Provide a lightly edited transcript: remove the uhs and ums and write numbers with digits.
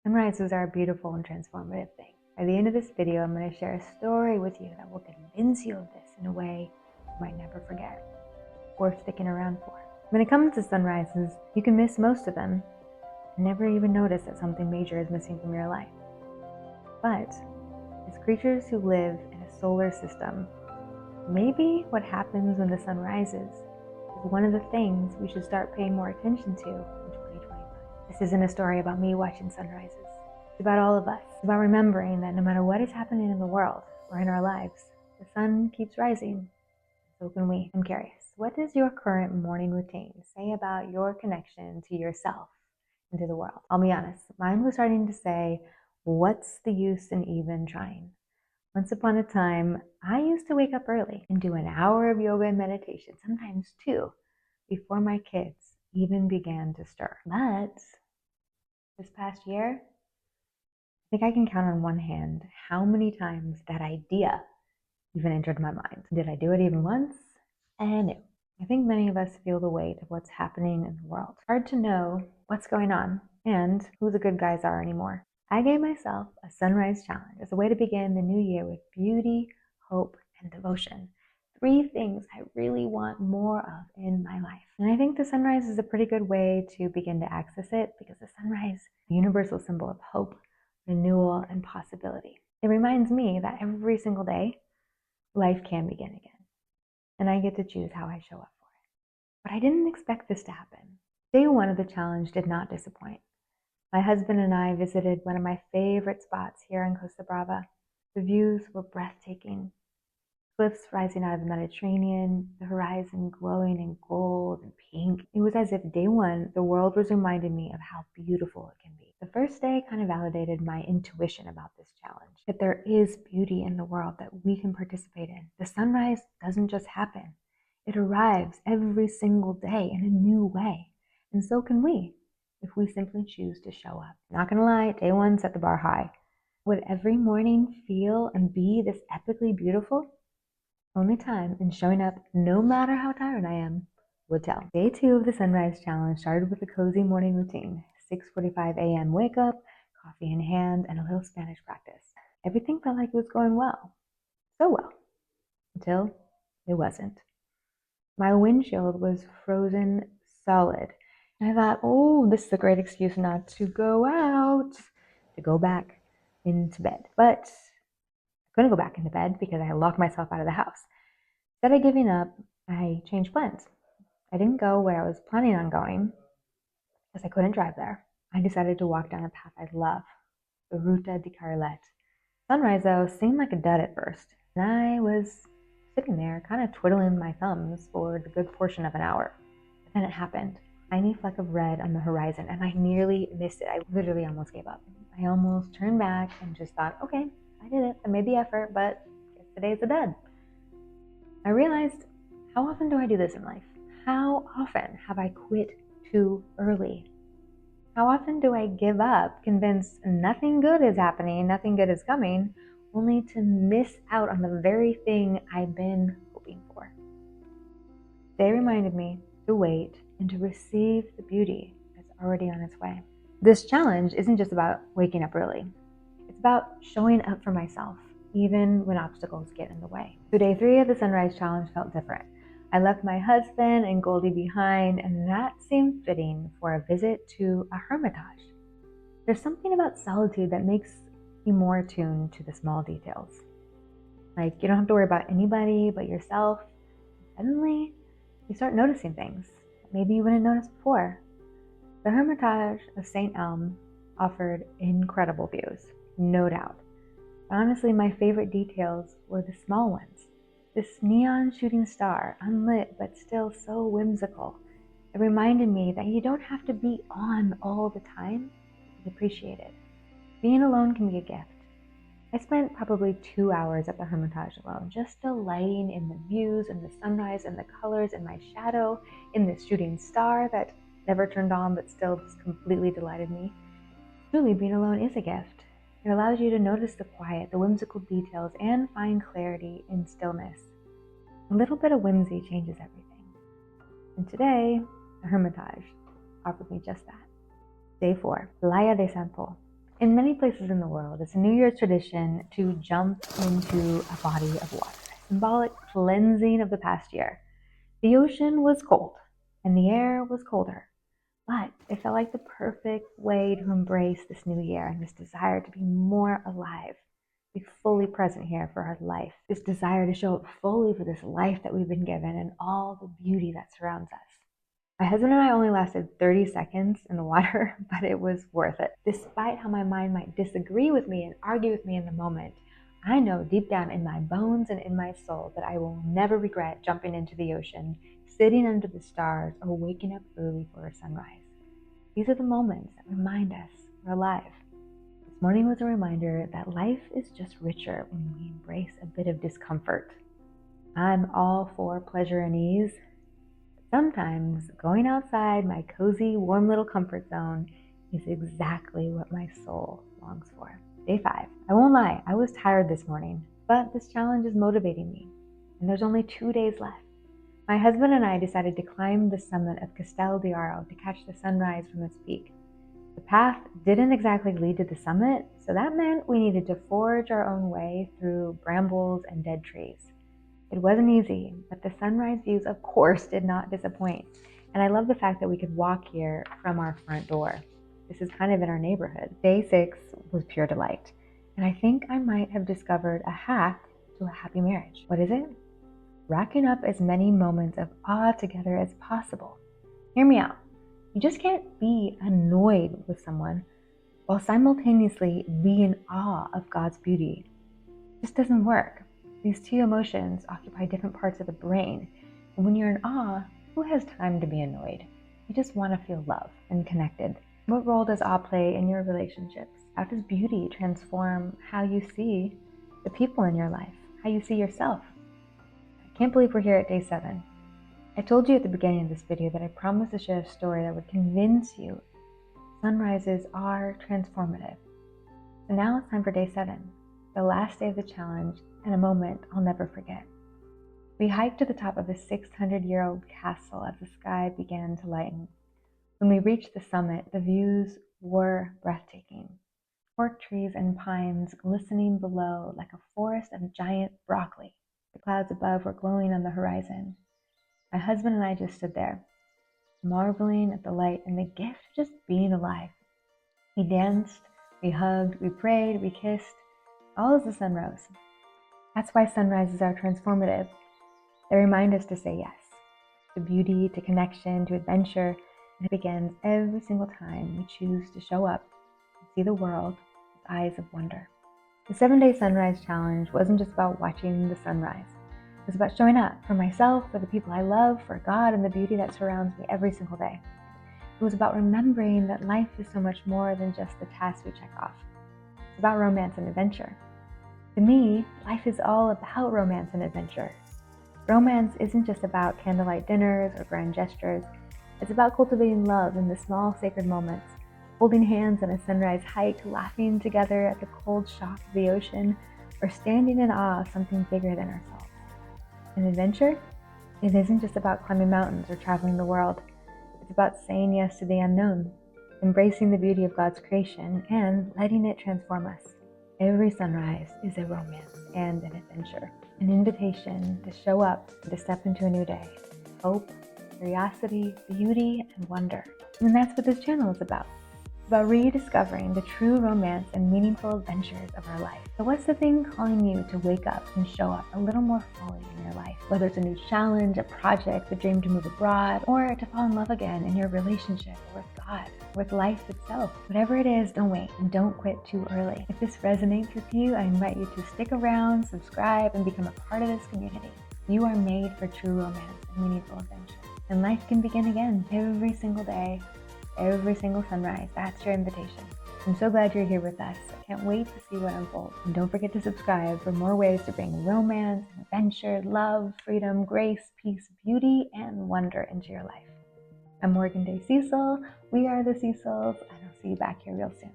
Sunrises are a beautiful and transformative thing. By the end of this video, I'm going to share a story with you that will convince you of this in a way you might never forget, worth sticking around for. When it comes to sunrises, you can miss most of them and never even notice that something major is missing from your life. But as creatures who live in a solar system, maybe what happens when the sun rises is one of the things we should start paying more attention to in 2025. This isn't a story about me watching sunrises. It's about all of us. It's about remembering that no matter what is happening in the world or in our lives, the sun keeps rising. So can we. I'm curious, what does your current morning routine say about your connection to yourself and to the world? I'll be honest, mine was starting to say, what's the use in even trying? Once upon a time, I used to wake up early and do an hour of yoga and meditation, sometimes two, before my kids even began to stir. But this past year, I think I can count on one hand how many times that idea even entered my mind. Did I do it even once? No. I think many of us feel the weight of what's happening in the world. It's hard to know what's going on and who the good guys are anymore. I gave myself a sunrise challenge as a way to begin the new year with beauty, hope, and devotion. 3 things I really want more of in my life. And I think the sunrise is a pretty good way to begin to access it because the sunrise is a universal symbol of hope, renewal, and possibility. It reminds me that every single day, life can begin again. And I get to choose how I show up for it. But I didn't expect this to happen. Day 1 of the challenge did not disappoint. My husband and I visited one of my favorite spots here in Costa Brava. The views were breathtaking. Cliffs rising out of the Mediterranean, the horizon glowing in gold and pink. It was as if day 1, the world was reminding me of how beautiful it can be. The first day kind of validated my intuition about this challenge, that there is beauty in the world that we can participate in. The sunrise doesn't just happen. It arrives every single day in a new way. And so can we, if we simply choose to show up. Not gonna lie, day 1 set the bar high. Would every morning feel and be this epically beautiful? Only time and showing up, no matter how tired I am, would tell. Day 2 of the sunrise challenge started with a cozy morning routine. 6:45 a.m. wake up, coffee in hand, and a little Spanish practice. Everything felt like it was going well. So well. Until it wasn't. My windshield was frozen solid. And I thought, oh, this is a great excuse not to go out, to go back into bed. But I couldn't go back into bed because I had locked myself out of the house. Instead of giving up, I changed plans. I didn't go where I was planning on going because I couldn't drive there. I decided to walk down a path I love, the Ruta de Carlet. Sunrise, though, seemed like a dud at first, and I was sitting there kind of twiddling my thumbs for the good portion of an hour. But then it happened. A tiny fleck of red on the horizon, and I nearly missed it. I literally almost gave up. I almost turned back and just thought, okay, I did it. I made the effort, but I guess today's a dud. I realized, how often do I do this in life? How often have I quit too early? How often do I give up, convinced nothing good is happening, nothing good is coming, only to miss out on the very thing I've been hoping for? They reminded me to wait and to receive the beauty that's already on its way. This challenge isn't just about waking up early. It's about showing up for myself, even when obstacles get in the way. So day 3 of the sunrise challenge felt different. I left my husband and Goldie behind, and that seemed fitting for a visit to a hermitage. There's something about solitude that makes you more attuned to the small details. Like, you don't have to worry about anybody but yourself. Suddenly, you start noticing things that maybe you wouldn't notice before. The Hermitage of St. Elm offered incredible views, no doubt. Honestly, my favorite details were the small ones. This neon shooting star, unlit but still so whimsical. It reminded me that you don't have to be on all the time to appreciate it. Being alone can be a gift. I spent probably 2 hours at the Hermitage alone, just delighting in the views and the sunrise and the colors and my shadow in this shooting star that never turned on but still just completely delighted me. Truly, being alone is a gift. It allows you to notice the quiet, the whimsical details, and find clarity in stillness. A little bit of whimsy changes everything. And today, the Hermitage offered me just that. Day 4, Playa de Sant. In many places in the world, it's a New Year's tradition to jump into a body of water, a symbolic cleansing of the past year. The ocean was cold, and the air was colder, but it felt like the perfect way to embrace this new year and this desire to be more alive, be fully present here for our life, this desire to show up fully for this life that we've been given and all the beauty that surrounds us. My husband and I only lasted 30 seconds in the water, but it was worth it. Despite how my mind might disagree with me and argue with me in the moment, I know deep down in my bones and in my soul that I will never regret jumping into the ocean, sitting under the stars, or waking up early for a sunrise. These are the moments that remind us we're alive. This morning was a reminder that life is just richer when we embrace a bit of discomfort. I'm all for pleasure and ease. Sometimes going outside my cozy, warm little comfort zone is exactly what my soul longs for. Day 5. I won't lie, I was tired this morning, but this challenge is motivating me, and there's only 2 days left. My husband and I decided to climb the summit of Castell to catch the sunrise from its peak. The path didn't exactly lead to the summit, so that meant we needed to forge our own way through brambles and dead trees. It wasn't easy, but the sunrise views, of course, did not disappoint. And I love the fact that we could walk here from our front door. This is kind of in our neighborhood. Day 6 was pure delight. And I think I might have discovered a hack to a happy marriage. What is it? Racking up as many moments of awe together as possible. Hear me out. You just can't be annoyed with someone while simultaneously be in awe of God's beauty. It just doesn't work. These two emotions occupy different parts of the brain. And when you're in awe, who has time to be annoyed? You just want to feel loved and connected. What role does awe play in your relationships? How does beauty transform how you see the people in your life, how you see yourself? I can't believe we're here at day 7. I told you at the beginning of this video that I promised to share a story that would convince you sunrises are transformative. So now it's time for day 7, the last day of the challenge, and a moment I'll never forget. We hiked to the top of a 600-year-old castle as the sky began to lighten. When we reached the summit, the views were breathtaking. Cork trees and pines glistening below like a forest of giant broccoli. The clouds above were glowing on the horizon. My husband and I just stood there, marveling at the light and the gift of just being alive. We danced, we hugged, we prayed, we kissed, all as the sun rose. That's why sunrises are transformative. They remind us to say yes, to beauty, to connection, to adventure, and it begins every single time we choose to show up and see the world with eyes of wonder. The 7-day sunrise challenge wasn't just about watching the sunrise. It was about showing up for myself, for the people I love, for God, and the beauty that surrounds me every single day. It was about remembering that life is so much more than just the tasks we check off. It's about romance and adventure. To me, life is all about romance and adventure. Romance isn't just about candlelight dinners or grand gestures. It's about cultivating love in the small sacred moments, holding hands on a sunrise hike, laughing together at the cold shock of the ocean, or standing in awe of something bigger than ourselves. An adventure? It isn't just about climbing mountains or traveling the world. It's about saying yes to the unknown, embracing the beauty of God's creation, and letting it transform us. Every sunrise is a romance and an adventure, an invitation to show up and to step into a new day. Hope, curiosity, beauty, and wonder. And that's what this channel is about. It's about rediscovering the true romance and meaningful adventures of our life. So what's the thing calling you to wake up and show up a little more fully in your life? Whether it's a new challenge, a project, a dream to move abroad, or to fall in love again in your relationship with God, with life itself. Whatever it is, don't wait and don't quit too early. If this resonates with you, I invite you to stick around, subscribe, and become a part of this community. You are made for true romance and meaningful adventure. And life can begin again every single day. Every single sunrise. That's your invitation. I'm so glad you're here with us. I can't wait to see what unfolds. And don't forget to subscribe for more ways to bring romance, adventure, love, freedom, grace, peace, beauty, and wonder into your life. I'm Morgan Day Cecil. We are the Cecils, and I'll see you back here real soon.